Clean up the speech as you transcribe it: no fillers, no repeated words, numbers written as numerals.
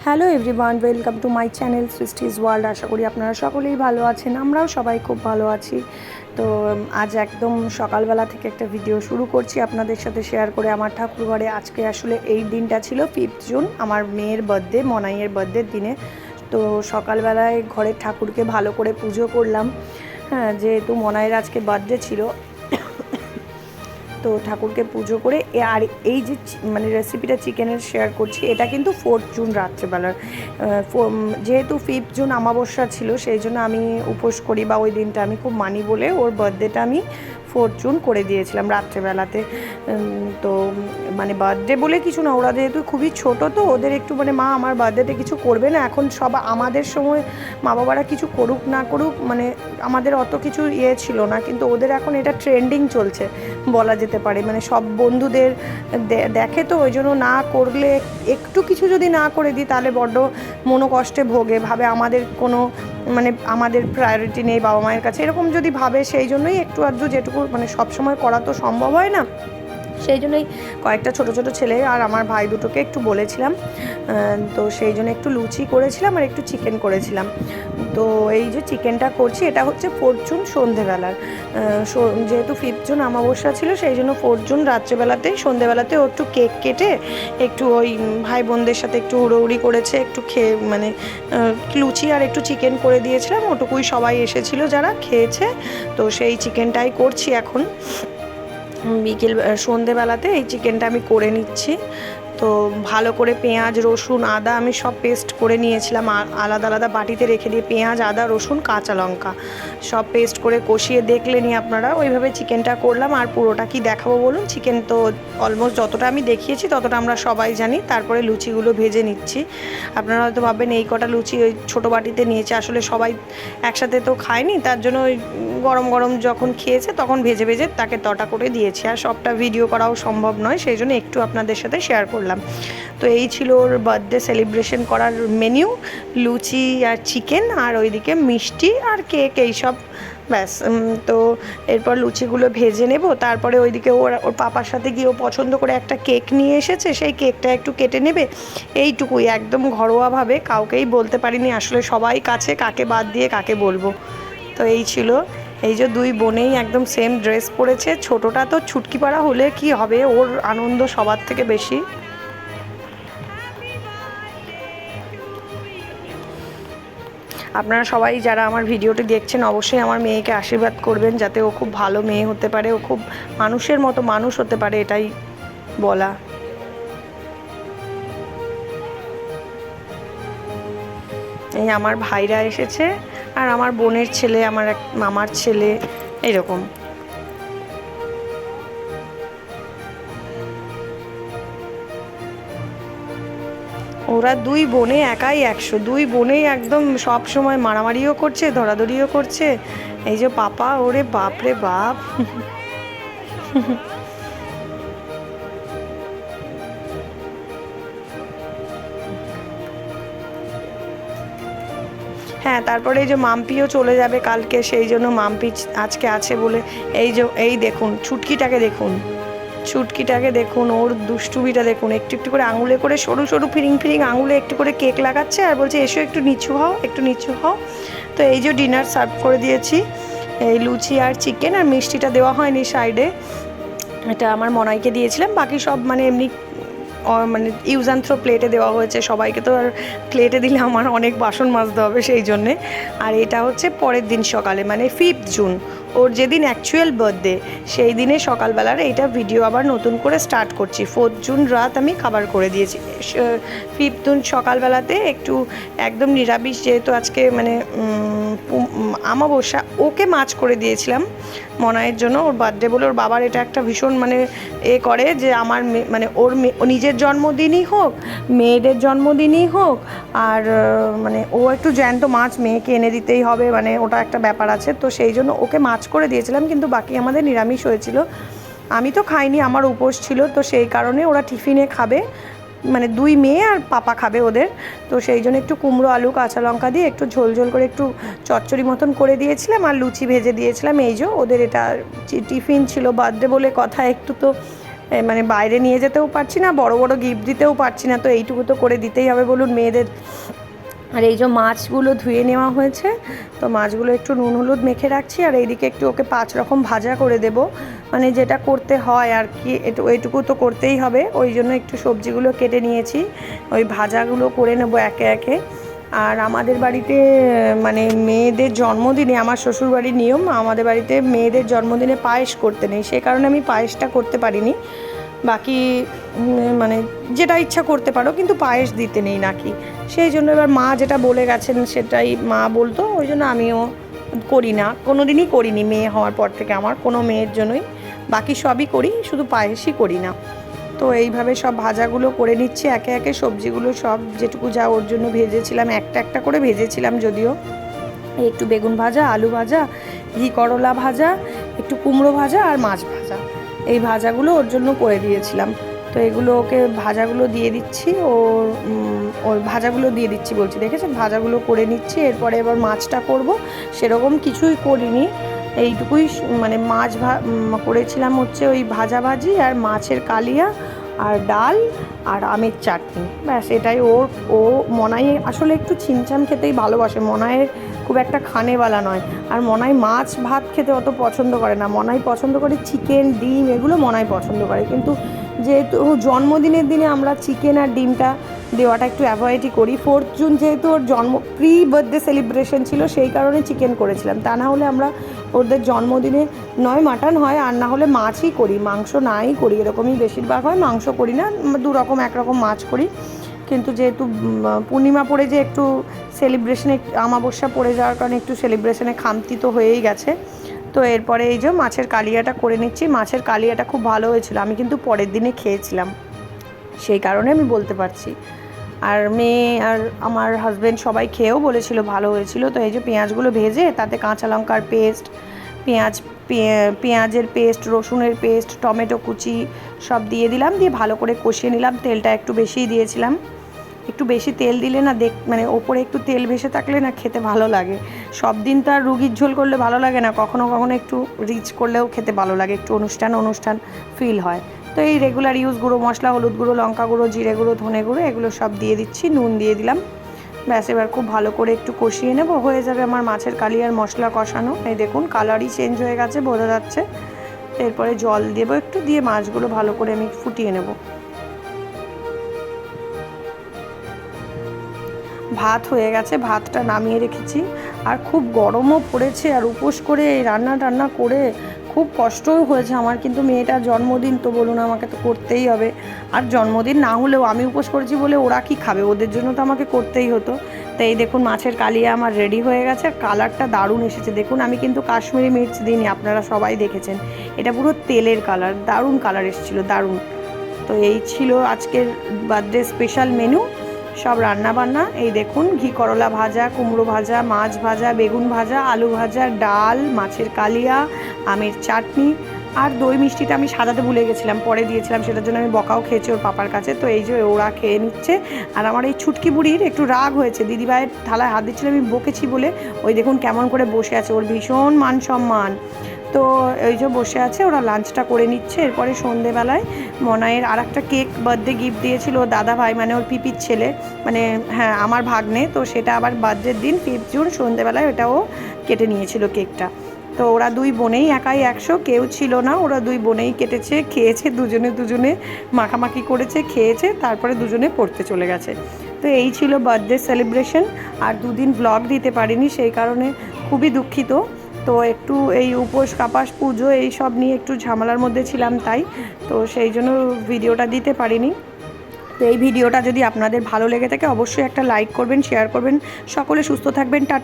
Hello everyone, welcome to my channel Srishti's world. আশা করি আপনারা সকলেই ভালো আছেন, আমরাও সবাই খুব ভালো আছি। তো আজ একদম সকালবেলা থেকে একটা ভিডিও শুরু করছি আপনাদের সাথে শেয়ার করে আমার ঠাকুরঘরে। আজকে আসলে এই দিনটা ছিল 5 জুন, আমার মেয়ের বার্থডে, মনাইয়ের বার্থডের দিনে। তো সকালবেলায় ঘরের ঠাকুরকে ভালো করে পুজো করলাম। হ্যাঁ, যেহেতু মনাইয়ের আজকে বার্থডে ছিল, তো ঠাকুরকে পুজো করে আর এই যে মানে রেসিপিটা চিকেনের শেয়ার করছি, এটা কিন্তু 4 জুন রাত্রেবেলার। যেহেতু 5 জুন অমাবস্যা ছিল, সেই জন্য আমি উপোস করি বা ওই দিনটা আমি খুব মানি বলে ওর বার্থডেটা আমি 4 জুন করে দিয়েছিলাম রাত্রেবেলাতে। তো মানে বার্থডে বলে কিছু না, ওরা যেহেতু খুবই ছোট, তো ওদের একটু মানে মা আমার বার্থডেতে কিছু করবে না। এখন সব আমাদের সময় মা বাবারা কিছু করুক না করুক, মানে আমাদের অত কিছু ছিল না, কিন্তু ওদের এখন এটা ট্রেন্ডিং চলছে বলা যেতে পারে। মানে সব বন্ধুদের দেখে, তো ওই জন্য না করলে, একটু কিছু যদি না করে দিই তাহলে বড্ড মনোকষ্টে ভোগে, ভাবে আমাদের কোনো মানে আমাদের প্রায়োরিটি নেই বাবা মায়ের কাছে, এরকম যদি ভাবে। সেই জন্যই একটু আধটু যেটুকু মানে সবসময় করা তো সম্ভব হয় না, সেই জন্যই কয়েকটা ছোট ছোট ছেলে আর আমার ভাই দুটোকে একটু বলেছিলাম। তো সেই জন্য একটু লুচি করেছিলাম আর একটু চিকেন করেছিলাম। তো এই যে চিকেনটা করছি, এটা হচ্ছে 4 জুন সন্ধেবেলার। যেহেতু 5 জুন অমাবস্যা ছিল, সেই জন্য 4 জুন রাত্রেবেলাতেই সন্ধেবেলাতে ও একটু কেক কেটে একটু ওই ভাই বোনদের সাথে একটু হুড়োহুড়ি করেছে, একটু খেয়ে মানে লুচি আর একটু চিকেন করে দিয়েছিলাম। ওটুকুই সবাই এসেছিলো যারা খেয়েছে, তো সেই চিকেনটাই করছি এখন বিকেল সন্ধেবেলাতে। এই চিকেনটা আমি করে নিচ্ছি। তো ভালো করে পেঁয়াজ, রসুন, আদা আমি সব পেস্ট করে নিয়েছিলাম, আলাদা আলাদা বাটিতে রেখে দিয়ে পেঁয়াজ, আদা, রসুন, কাঁচা লঙ্কা সব পেস্ট করে কষিয়ে দেখলেনি আপনারা। ওইভাবে চিকেনটা করলাম। আর পুরোটা কি দেখাবো বলুন, চিকেন তো অলমোস্ট যতটা আমি দেখিয়েছি ততটা আমরা সবাই জানি। তারপরে লুচিগুলো ভেজে নিচ্ছি। আপনারা হয়তো ভাববেন এই কটা লুচি ওই ছোটো বাটিতে নিয়েছে, আসলে সবাই একসাথে তো খায়নি, তার জন্য ওই গরম গরম যখন খেয়েছে তখন ভেজে ভেজে তাকে তটা করে দিয়েছি। আর সবটা ভিডিও করাও সম্ভব নয়, সেই জন্য একটু আপনাদের সাথে শেয়ার করলাম। তো এই ছিল ওর বার্থডে সেলিব্রেশন করার মেনিউ, লুচি আর চিকেন, আর ওইদিকে মিষ্টি আর কেক, এইসব ব্যাস। তো এরপর লুচিগুলো ভেজে নেব, তারপরে ওইদিকে ওর পাপার সাথে গিয়ে ও পছন্দ করে একটা কেক নিয়ে এসেছে, সেই কেকটা একটু কেটে নেবে। এইটুকুই, একদম ঘরোয়াভাবে, কাউকেই বলতে পারিনি আসলে, সবাই কাছে, কাকে বাদ দিয়ে কাকে বলবো। তো এই ছিল। এই যে দুই বোনেই একদম সেম ড্রেস পরেছে। ছোটোটা তো ছুটকি পাড়া হলে কি হবে, ওর আনন্দ সবার থেকে বেশি। আপনারা সবাই যারা আমার ভিডিওটি দেখছেন অবশ্যই আমার মেয়েকে আশীর্বাদ করবেন, যাতে ও খুব ভালো মেয়ে হতে পারে, ও খুব মানুষের মতো মানুষ হতে পারে, এটাই বলা। এই আমার ভাইরা এসেছে আর আমার বোনের ছেলে, আমার এক মামার ছেলে, এরকম। ওরা দুই বোনে একাই 100, দুই বোনেই একদম সব সময় মারামারিও করছে, ধরাধরিও করছে। এই যে পাপা, ওরে বাপ রে বাপ। হ্যাঁ, তারপরে এই যে মাম্পিও চলে যাবে কালকে, সেই জন্য মাম্পি আজকে আছে বলে। এই দেখুন ছুটকিটাকে, দেখুন ছুটকিটাকে দেখুন, ওর দুষ্টুমিটা দেখুন, একটু একটু করে আঙুলে করে সরু সরু ফিরিং ফিরিং আঙুলে একটু করে কেক লাগাচ্ছে আর বলছে এসো একটু নিচু হও, একটু নিচু হও। তো এই যে ডিনার সার্ভ করে দিয়েছি, এই লুচি আর চিকেন, আর মিষ্টিটা দেওয়া হয়নি সাইডে, এটা আমার মনাইকে দিয়েছিলাম। বাকি সব মানে এমনি মানে ইউজ অ্যান্ড থ্রো প্লেটে দেওয়া হয়েছে সবাইকে, তো আর প্লেটে দিলে আমার অনেক বাসন মাজতে হবে, সেই জন্যে। আর এটা হচ্ছে পরের দিন সকালে, মানে 5 জুন, ওর যেদিন অ্যাকচুয়াল বার্থডে, সেই দিনে সকালবেলার এইটা ভিডিও আবার নতুন করে স্টার্ট করছি। 4 জুন রাত আমি খাবার করে দিয়েছি। 5 জুন সকালবেলাতে একটু একদম নিরামিষ, যেহেতু আজকে মানে অমাবস্যা, ওকে মাছ করে দিয়েছিলাম মনায়ের জন্য, ওর বার্থডে বলে। ওর বাবার এটা একটা ভীষণ মানে করে যে আমার মানে ওর নিজের জন্মদিনই হোক, মেয়েদের জন্মদিনই হোক, আর মানে ও একটু জ্যান্ত মাছ মেয়েকে এনে দিতেই হবে, মানে ওটা একটা ব্যাপার আছে। তো সেই জন্য ওকে মাছ করে দিয়েছিলাম, কিন্তু বাকি আমাদের নিরামিষ হয়েছিল। আমি তো খাইনি, আমার উপোস ছিল, তো সেই কারণে ওরা টিফিনে খাবে, মানে দুই মেয়ে আর পাপা খাবে ওদের। তো সেই জন্য একটু কুমড়ো, আলু, কাঁচা লঙ্কা দিয়ে একটু ঝোল ঝোল করে একটু চচ্চড়ি মতন করে দিয়েছিলাম, আর লুচি ভেজে দিয়েছিলাম। এই যে ওদের এটা টিফিন ছিল, বার্থডে বলে কথা, একটু তো মানে বাইরে নিয়ে যেতেও পারছি না, বড় বড় গিফট দিতেও পারছি না, তো এইটুকু তো করে দিতেই হবে বলুন মেয়েদের। আর এই যে মাছগুলো ধুয়ে নেওয়া হয়েছে, তো মাছগুলো একটু নুন হলুদ মেখে রাখছি, আর এইদিকে একটু ওকে 5 রকম ভাজা করে দেব, মানে যেটা করতে হয় আর কি, এইটুকু তো করতেই হবে, ওই জন্য একটু সবজিগুলো কেটে নিয়েছি, ওই ভাজাগুলো করে নেব একে একে। আর আমাদের বাড়িতে মানে মেয়েদের জন্মদিনে, আমার শ্বশুরবাড়ির নিয়ম, আমাদের বাড়িতে মেয়েদের জন্মদিনে পায়েস করতে নেই, সে কারণে আমি পায়েসটা করতে পারিনি। বাকি মানে যেটা ইচ্ছা করতে পারো, কিন্তু পায়েস দিতে নেই নাকি, সেই জন্য এবার মা যেটা বলে গেছেন সেটাই মা বলতো, ওই জন্য আমিও করি না, কোনো দিনই করিনি মেয়ে হওয়ার পর থেকে, আমার কোনো মেয়ের জন্যই, বাকি সবই করি, শুধু পায়েসই করি না। তো এইভাবে সব ভাজাগুলো করে নিচ্ছি একে একে, সবজিগুলো সব যেটুকু যা ওর জন্য ভেজেছিলাম, একটা একটা করে ভেজেছিলাম যদিও, একটু বেগুন ভাজা, আলু ভাজা, ঘি করলা ভাজা, একটু কুমড়ো ভাজা আর মাছ ভাজা, এই ভাজাগুলো ওর জন্য করে দিয়েছিলাম। তো এগুলো ওকে ভাজাগুলো দিয়ে দিচ্ছি, ওর ভাজাগুলো দিয়ে দিচ্ছি বলছি, দেখেছেন, ভাজাগুলো করে নিচ্ছি। এরপরে এবার মাছটা করব, সেরকম কিছুই করিনি, এইটুকুই, মানে মাছ করেছিলাম হচ্ছে ওই ভাজাভাজি আর মাছের কালিয়া আর ডাল আর আমের চাটনি, ব্যাস এটাই। ও মনাই আসলে একটু ছিমছাম খেতেই ভালোবাসে, মনাইয়ের খুব একটা খানেওয়ালা নয়, আর মনাই মাছ ভাত খেতে অত পছন্দ করে না, মনাই পছন্দ করে চিকেন, ডিম, এগুলো মনাই পছন্দ করে, কিন্তু যেহেতু জন্মদিনের দিনে আমরা চিকেন আর ডিমটা দেওয়াটা একটু অ্যাভয়েডই করি। 4 জুন যেহেতু ওর প্রি বার্থডে সেলিব্রেশন ছিল, সেই কারণে চিকেন করেছিলাম, তা না হলে আমরা ওদের জন্মদিনে নয় মাটন হয়, আর না হলে মাছই করি, মাংস নাই করি, এরকমই বেশিরভাগ হয়, মাংস করি না, 2 রকম 1 রকম মাছ করি। কিন্তু যেহেতু পূর্ণিমা পড়ে যে একটু সেলিব্রেশনে, অমাবস্যা পড়ে যাওয়ার কারণে একটু সেলিব্রেশনে খামতি তো হয়েই গেছে। তো এরপরে এই যে মাছের কালিয়াটা করে নিচ্ছি, মাছের কালিয়াটা খুব ভালো হয়েছিল, আমি কিন্তু পরের দিনে খেয়েছিলাম, সেই কারণে আমি বলতে পারছি। আর মেয়ে আর আমার হাজব্যান্ড সবাই খেয়েও বলেছিল ভালো হয়েছিল। তো এই যে পেঁয়াজগুলো ভেজে তাতে কাঁচা লঙ্কার পেস্ট, পেঁয়াজের পেস্ট, রসুনের পেস্ট, টমেটো কুচি সব দিয়ে দিলাম, দিয়ে ভালো করে কষিয়ে নিলাম, তেলটা একটু বেশিই দিয়েছিলাম, একটু বেশি তেল দিলে না মানে ওপরে একটু তেল ভেসে থাকলে না খেতে ভালো লাগে, সব দিন তো আর রুগীর ঝোল করলে ভালো লাগে না, কখনো কখনো একটু রিচ করলেও খেতে ভালো লাগে, একটু অনুষ্ঠান ফিল হয়। তো এই রেগুলার ইউজ গুঁড়ো মশলা, হলুদ গুঁড়ো, লঙ্কা গুঁড়ো, জিরে গুঁড়ো, ধনে গুঁড়ো, এগুলো সব দিয়ে দিচ্ছি, নুন দিয়ে দিলাম, ব্যাস এবার খুব ভালো করে একটু কষিয়ে নেব, হয়ে যাবে আমার মাছের কালিয়ার মশলা কষানো। এই দেখুন কালারই চেঞ্জ হয়ে গেছে, বোঝা যাচ্ছে। এরপরে জল দেবো একটু, দিয়ে মাছগুলো ভালো করে আমি ফুটিয়ে নেব। ভাত হয়ে গেছে, ভাতটা নামিয়ে রেখেছি, আর খুব গরমও পড়েছে, আর উপোস করে রান্না করে খুব কষ্টও হয়েছে আমার, কিন্তু মেয়েটার জন্মদিন তো বলুন, আমাকে তো করতেই হবে, আর জন্মদিন না হলেও আমি উপোস করেছি বলে ওরা কি খাবে, ওদের জন্য তো আমাকে করতেই হতো। তো এই দেখুন মাছের কালিয়া আমার রেডি হয়ে গেছে, আর কালারটা দারুণ এসেছে, দেখুন আমি কিন্তু কাশ্মীরি মির্চ দিইনি, আপনারা সবাই দেখেছেন, এটা পুরো তেলের কালার, দারুণ কালার এসেছিলো, দারুণ। তো এই ছিল আজকের বার্থডে স্পেশাল মেনু, সব রান্না বান্না। এই দেখুন ঘি করলা ভাজা, কুমড়ো ভাজা, মাছ ভাজা, বেগুন ভাজা, আলু ভাজা, ডাল, মাছের কালিয়া, আমের চাটনি, আর দই মিষ্টিটা আমি সাজাতে ভুলে গেছিলাম, পরে দিয়েছিলাম, সেটার জন্য আমি বকাও খেয়েছি ওর পাপার কাছে। তো এই যে ওরা খেয়ে নিচ্ছে, আর আমার এই ছুটকি বুড়ির একটু রাগ হয়েছে, দিদিভাইয়ের থালায় হাত দিচ্ছিল, আমি বকেছি বলে ওই দেখুন কেমন করে বসে আছে, ওর ভীষণ মান সম্মান। তো এই যে বসে আছে, ওরা লাঞ্চটা করে নিচ্ছে। এরপরে সন্ধেবেলায় মনায়ের আর একটা কেক বার্থডে গিফট দিয়েছিল ওর দাদা ভাই, মানে ওর পিপির ছেলে, মানে হ্যাঁ আমার ভাগ্নে, তো সেটা আবার বার্থডের দিন 5 জুন সন্ধেবেলায় ওটাও কেটে নিয়েছিল কেকটা। তো ওরা 2 বোনেই একাই 100, কেউ ছিল না, ওরা 2 বোনেই কেটেছে, খেয়েছে, দুজনে মাখামাখি করেছে, খেয়েছে, তারপরে দুজনে পড়তে চলে গেছে। তো এই ছিল বার্থডে সেলিব্রেশন, আর 2 দিন ব্লগ দিতে পারিনি, সেই কারণে খুবই দুঃখিত। তো একটু এই উপোস কাপাস পুজো এই সব নিয়ে একটু ঝামেলার মধ্যে ছিলাম, তাই তো সেই জন্য ভিডিওটা দিতে পারিনি। তো এই ভিডিওটা যদি আপনাদের ভালো লেগে থাকে অবশ্যই একটা লাইক করবেন, শেয়ার করবেন, সকলে সুস্থ থাকবেন, টাটা।